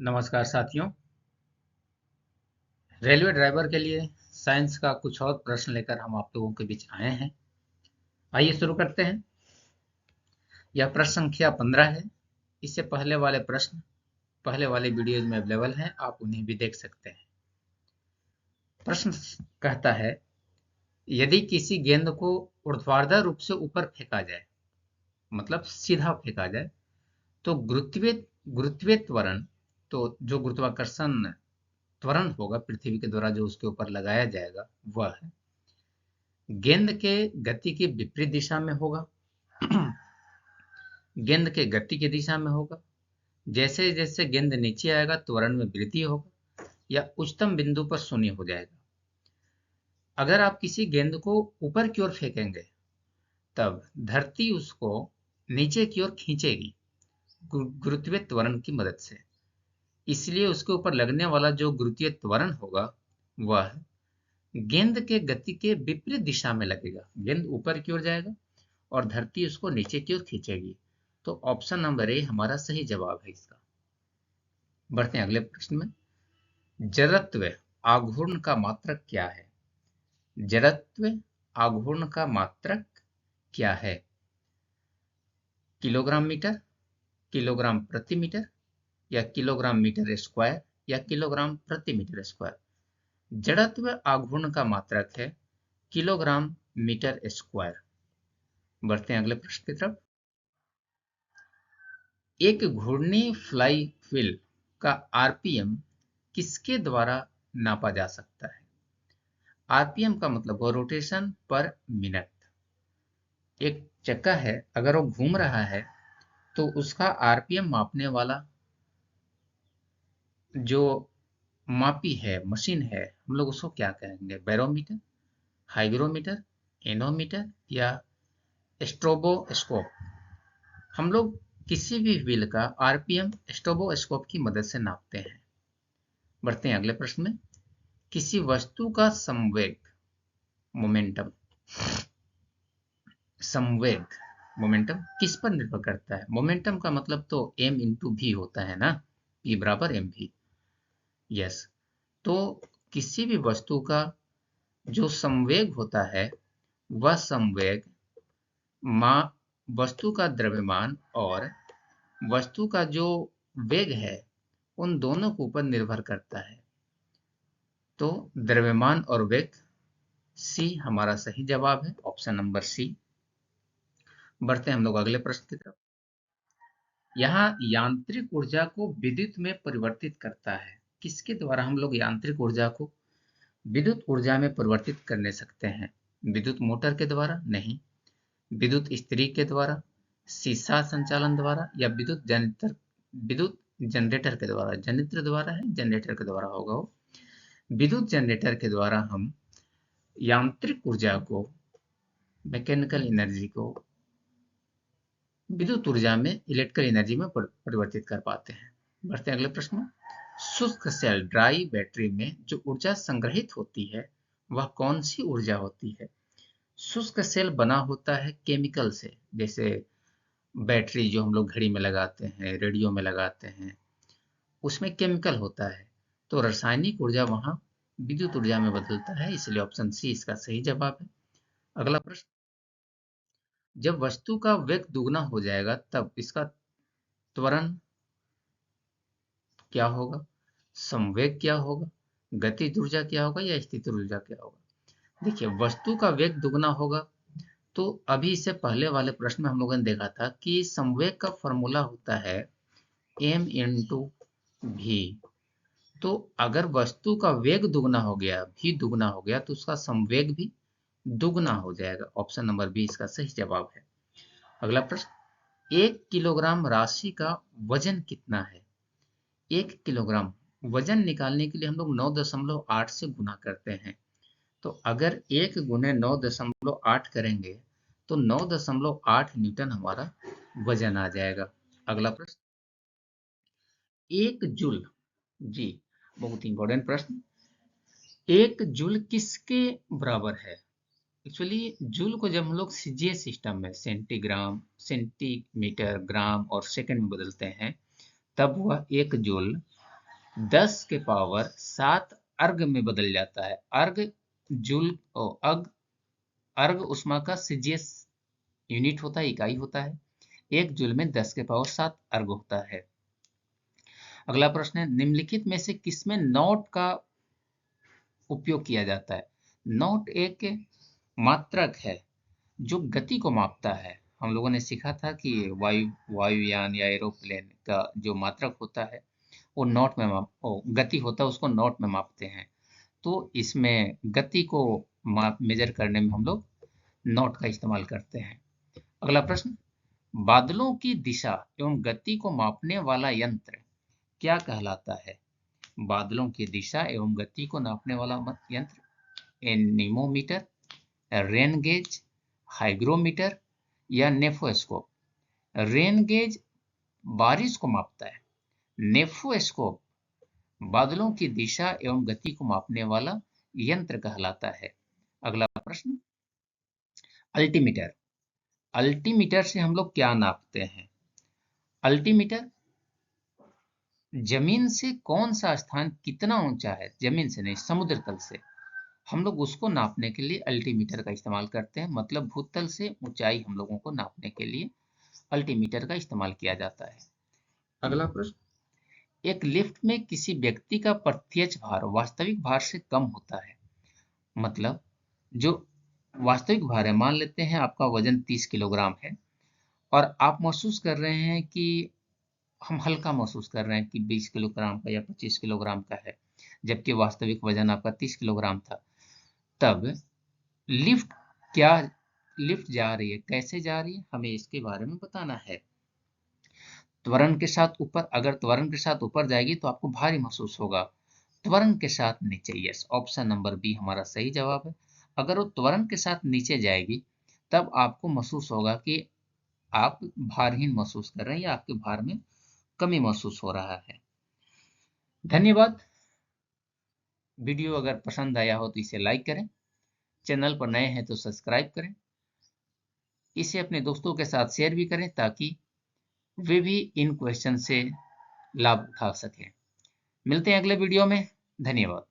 नमस्कार साथियों। Railway driver के लिए साइंस का कुछ और प्रश्न लेकर हम आप लोगों के बीच आए हैं। आइए शुरू करते हैं। यह प्रश्न संख्या 15 है। इससे पहले वाले प्रश्न पहले वाले वीडियोज में अवेलेबल हैं, आप उन्हें भी देख सकते हैं। प्रश्न कहता है, यदि किसी गेंद को ऊर्ध्वाधर रूप से ऊपर फेंका जाए, मतलब सीधा फेंका जाए, तो गुरुत्वीय त्वरण, तो जो गुरुत्वाकर्षण त्वरण होगा पृथ्वी के द्वारा जो उसके ऊपर लगाया जाएगा, वह गेंद के गति की विपरीत दिशा में होगा। गेंद के गति की दिशा में होगा। जैसे जैसे गेंद नीचे आएगा त्वरण में वृद्धि होगा या उच्चतम बिंदु पर शून्य हो जाएगा। अगर आप किसी गेंद को ऊपर की ओर फेंकेंगे तब धरती उसको नीचे की ओर खींचेगी गुरुत्वीय त्वरण की मदद से। इसलिए उसके ऊपर लगने वाला जो गुरुत्वीय त्वरण होगा वह गेंद के गति के विपरीत दिशा में लगेगा। गेंद ऊपर की ओर जाएगा और धरती उसको नीचे की ओर खींचेगी। तो ऑप्शन नंबर ए हमारा सही जवाब है इसका। बढ़ते हैं अगले प्रश्न में। जड़त्व आघूर्ण का मात्रक क्या है? जड़त्व आघूर्ण का मात्रक क्या है? किलोग्राम मीटर, किलोग्राम प्रति मीटर, या किलोग्राम मीटर स्क्वायर, या किलोग्राम प्रति मीटर स्क्वायर? जड़त्व आघूर्ण का मात्रक है किलोग्राम मीटर स्क्वायर। बढ़ते हैं अगले प्रश्न की तरफ। एक घूर्णी फ्लाई व्हील का आरपीएम किसके द्वारा नापा जा सकता है? आरपीएम का मतलब वो रोटेशन पर मिनट। एक चक्का है, अगर वो घूम रहा है तो उसका आरपीएम मापने वाला जो मापी है, मशीन है, हम लोग उसको क्या कहेंगे? बैरोमीटर, हाइग्रोमीटर, एनोमीटर, या स्ट्रोबोस्कोप? हम लोग किसी भी व्हील का आरपीएम स्ट्रोबोस्कोप की मदद से नापते हैं। बढ़ते हैं अगले प्रश्न में। किसी वस्तु का संवेग, मोमेंटम, संवेग मोमेंटम किस पर निर्भर करता है? मोमेंटम का मतलब तो m इंटू भी होता है ना, P बराबर एम भी। यस, तो किसी भी वस्तु का जो संवेग होता है वह संवेग वस्तु का द्रव्यमान और वस्तु का जो वेग है उन दोनों के ऊपर निर्भर करता है। तो द्रव्यमान और वेग, सी हमारा सही जवाब है, ऑप्शन नंबर सी। बढ़ते हैं हम लोग अगले प्रश्न की तरफ। यहाँ यांत्रिक ऊर्जा को विद्युत में परिवर्तित करता है। किसके द्वारा हम लोग यांत्रिक ऊर्जा को विद्युत ऊर्जा में परिवर्तित करने सकते हैं? विद्युत मोटर के द्वारा? नहीं। विद्युत इस्त्री के द्वारा, सीसा संचालन द्वारा, या विद्युत जनरेटर के द्वारा? जनित्र द्वारा है, जनरेटर के द्वारा होगा वो। विद्युत जनरेटर के द्वारा हम यांत्रिक ऊर्जा को, मैकेनिकल एनर्जी को विद्युत ऊर्जा में, इलेक्ट्रिकल एनर्जी में परिवर्तित कर पाते हैं। बढ़ते हैं अगले प्रश्न में। शुष्क सेल ड्राई बैटरी में जो ऊर्जा संग्रहित होती है वह कौन सी ऊर्जा होती है? शुष्क सेल बना होता है केमिकल से, जैसे बैटरी जो हम लोग घड़ी में लगाते हैं, रेडियो में लगाते हैं, उसमें केमिकल होता है। तो रासायनिक ऊर्जा वहां विद्युत ऊर्जा में बदलता है, इसलिए ऑप्शन सी इसका सही जवाब है। अगला प्रश्न। जब वस्तु का वेग दुगना हो जाएगा तब इसका त्वरण क्या होगा? संवेग क्या होगा? गतिज ऊर्जा क्या होगा या स्थिति ऊर्जा क्या होगा? देखिए, वस्तु का वेग दुगना होगा तो अभी इससे पहले वाले प्रश्न में हम लोगों ने देखा था कि संवेग का फॉर्मूला होता है m इंटू भी। तो अगर वस्तु का वेग दुगना हो गया, भी दुगना हो गया, तो उसका संवेग भी दुगना हो जाएगा। ऑप्शन नंबर बी इसका सही जवाब है। अगला प्रश्न। 1 किलोग्राम राशि का वजन कितना है? 1 किलोग्राम वजन निकालने के लिए हम लोग 9.8 से गुना करते हैं। तो अगर 1 गुने 9.8 करेंगे तो 9.8 न्यूटन हमारा वजन आ जाएगा। अगला प्रश्न। 1 जूल, जी बहुत इंपॉर्टेंट प्रश्न। 1 जूल किसके बराबर है? एक्चुअली जूल को जब हम लोग सीजीएस सिस्टम में सेंटीग्राम, सेंटीमीटर, ग्राम और सेकंड में बदलते हैं तब वह 1 जूल 10 के पावर 7 अर्ग में बदल जाता है। अर्ग जूल अर्ग उष्मा का सीजीएस यूनिट होता है, इकाई होता है। 1 जूल में 10 के पावर 7 अर्ग होता है। अगला प्रश्न है, निम्नलिखित में से किसमें नॉट का उपयोग किया जाता है? नॉट एक मात्रक है जो गति को मापता है। हम लोगों ने सीखा था कि वायुयान या एरोप्लेन का जो मात्रक होता है वो नॉट में गति होता है, उसको नॉट में मापते हैं। तो इसमें गति को मेजर करने में हम लोग नॉट का इस्तेमाल करते हैं। अगला प्रश्न, बादलों की दिशा एवं गति को मापने वाला यंत्र क्या कहलाता है? बादलों की दिशा एवं गति को नापने वाला यंत्र एनीमोमीटर, रेन गेज, हाइग्रोमीटर या नेफोस्कोप। रेन गेज बारिश को मापता है। नेफोस्कोप बादलों की दिशा एवं गति को मापने वाला यंत्र कहलाता है। अगला प्रश्न, अल्टीमीटर। अल्टीमीटर से हम लोग क्या नापते हैं? अल्टीमीटर जमीन से कौन सा स्थान कितना ऊंचा है, जमीन से नहीं, समुद्र तल से, हम लोग उसको नापने के लिए अल्टीमीटर का इस्तेमाल करते हैं। मतलब भूतल से ऊंचाई हम लोगों को नापने के लिए अल्टीमीटर का इस्तेमाल किया जाता है। अगला प्रश्न, एक लिफ्ट में किसी व्यक्ति का प्रत्यक्ष भार वास्तविक भार से कम होता है। मतलब जो वास्तविक भार है, मान लेते हैं आपका वजन 30 किलोग्राम है और आप महसूस कर रहे हैं कि हम हल्का महसूस कर रहे हैं कि 20 किलोग्राम का या 25 किलोग्राम का है, जबकि वास्तविक वजन आपका 30 किलोग्राम था। तब लिफ्ट क्या लिफ्ट जा रही है, कैसे जा रही है, हमें इसके बारे में बताना है। त्वरण के साथ ऊपर, अगर त्वरण के साथ ऊपर जाएगी तो आपको भारी महसूस होगा। त्वरण के साथ नीचे, यस, ऑप्शन नंबर बी हमारा सही जवाब है। अगर वो त्वरण के साथ नीचे जाएगी तब आपको महसूस होगा कि आप भारहीन महसूस कर रहे हैं या आपके भार में कमी महसूस हो रहा है। धन्यवाद। वीडियो अगर पसंद आया हो तो इसे लाइक करें, चैनल पर नए हैं तो सब्सक्राइब करें, इसे अपने दोस्तों के साथ शेयर भी करें ताकि वे भी इन क्वेश्चन से लाभ उठा सकें। मिलते हैं अगले वीडियो में। धन्यवाद।